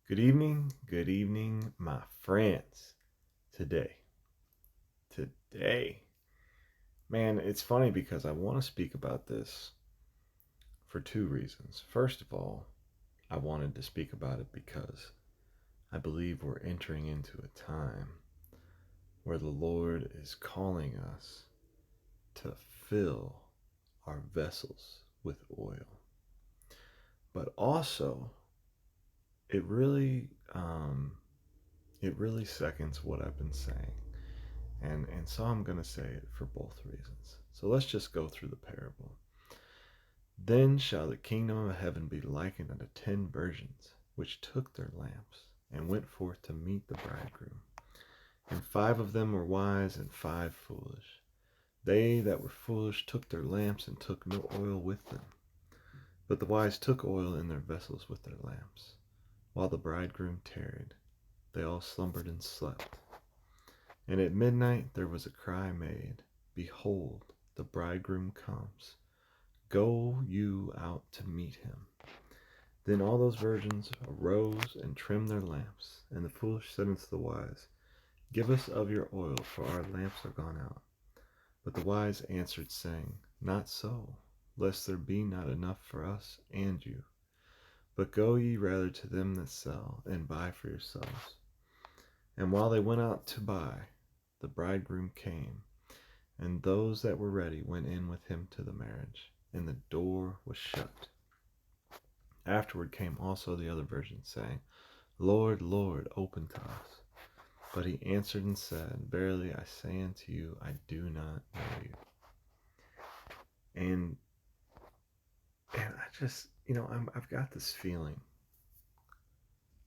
good evening, my friends. Today, man, it's funny because I want to speak about this for two reasons. First of all, I wanted to speak about it because I believe we're entering into a time where the Lord is calling us to fill our vessels with oil. But also, it really, um, it really seconds what I've been saying. And so I'm going to say it for both reasons. So let's just go through the parable. Then shall the kingdom of heaven be likened unto 10 virgins, which took their lamps, and went forth to meet the bridegroom. And 5 of them were wise, and 5 foolish. They that were foolish took their lamps, and took no oil with them. But the wise took oil in their vessels with their lamps. While the bridegroom tarried, they all slumbered and slept. And at midnight there was a cry made, Behold, the bridegroom comes. Go you out to meet him. Then all those virgins arose and trimmed their lamps. And the foolish said unto the wise, Give us of your oil, for our lamps are gone out. But the wise answered, saying, Not so, lest there be not enough for us and you. But go ye rather to them that sell, and buy for yourselves. And while they went out to buy, the bridegroom came, and those that were ready went in with him to the marriage, and the door was shut. Afterward came also the other virgins, saying, Lord, Lord, open to us. But he answered and said, Verily I say unto you, I do not know you. And I just, I've got this feeling,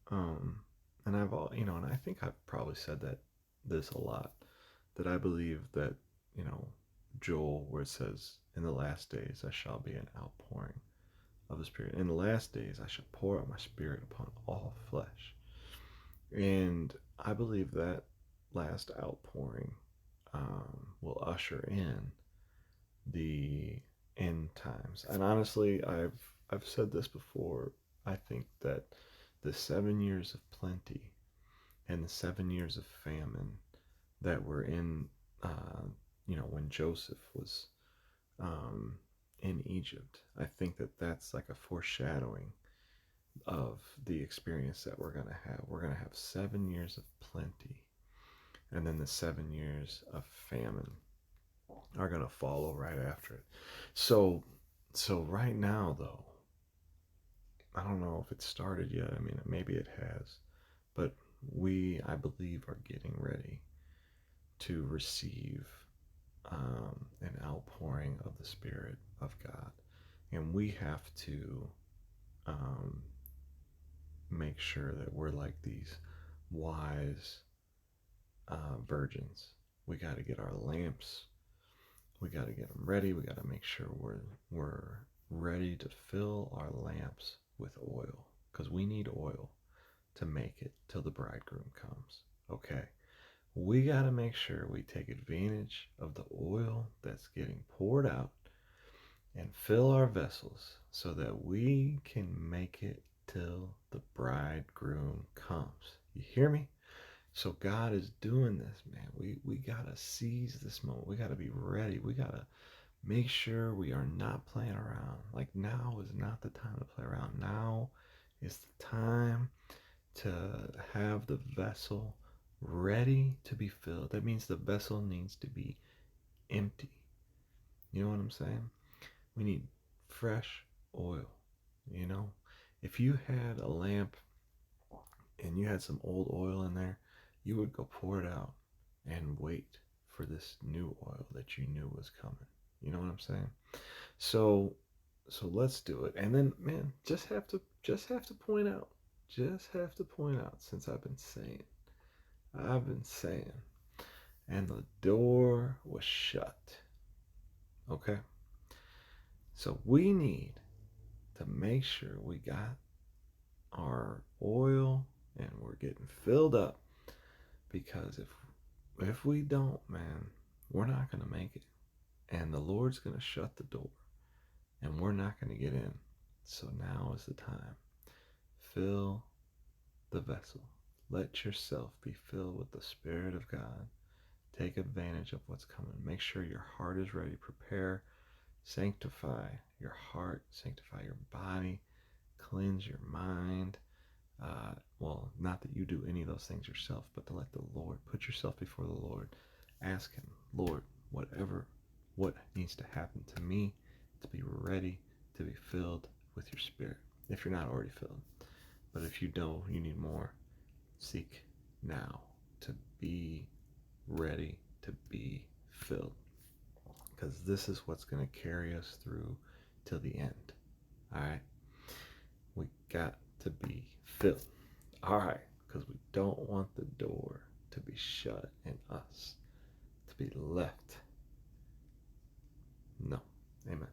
and and I think I've probably said this a lot, that I believe that, you know, Joel, where it says, in the last days I shall be an outpouring of the Spirit. In the last days I shall pour out my Spirit upon all flesh. And I believe that last outpouring will usher in the end times. And honestly, I've said this before. I think that the 7 years of plenty and the 7 years of famine that were in, when Joseph was in Egypt, I think that that's like a foreshadowing of the experience that we're going to have. We're going to have 7 years of plenty, and then the 7 years of famine are going to follow right after it. So right now, though, I don't know if it started yet. I mean, maybe it has, but I believe, are getting ready to receive an outpouring of the Spirit of God. And we have to um, make sure that we're like these wise virgins. We got to get our lamps. We got to get them ready. We got to make sure we're ready to fill our lamps with oil, because we need oil to make it till the bridegroom comes. Okay. We got to make sure we take advantage of the oil that's getting poured out and fill our vessels so that we can make it till the bridegroom comes. You hear me? So God is doing this, man. We got to seize this moment. We got to be ready. We got to make sure we are not playing around. Like, now is not the time to play around. Now is the time to have the vessel ready to be filled. That means the vessel needs to be empty. You know what I'm saying? We need fresh oil. You know, if you had a lamp and you had some old oil in there, you would go pour it out and wait for this new oil that you knew was coming. You know what I'm saying? So let's do it. And then, man, just have to point out, since I've been saying, and the door was shut. Okay? So we need to make sure we got our oil and we're getting filled up, because if we don't, man, we're not going to make it. And the Lord's going to shut the door and we're not going to get in. So now is the time. Fill the vessel. Let yourself be filled with the Spirit of God. Take advantage of what's coming. Make sure your heart is ready. Prepare, sanctify your heart, sanctify your body, cleanse your mind. Well, not that you do any of those things yourself, but to let the Lord, put yourself before the Lord. Ask Him, Lord, what needs to happen to me to be ready to be filled with your Spirit, if you're not already filled. But if you don't, you need more. Seek now to be ready to be filled, because this is what's going to carry us through till the end. All right, we got to be filled. All right, because we don't want the door to be shut in us, to be left. No. Amen.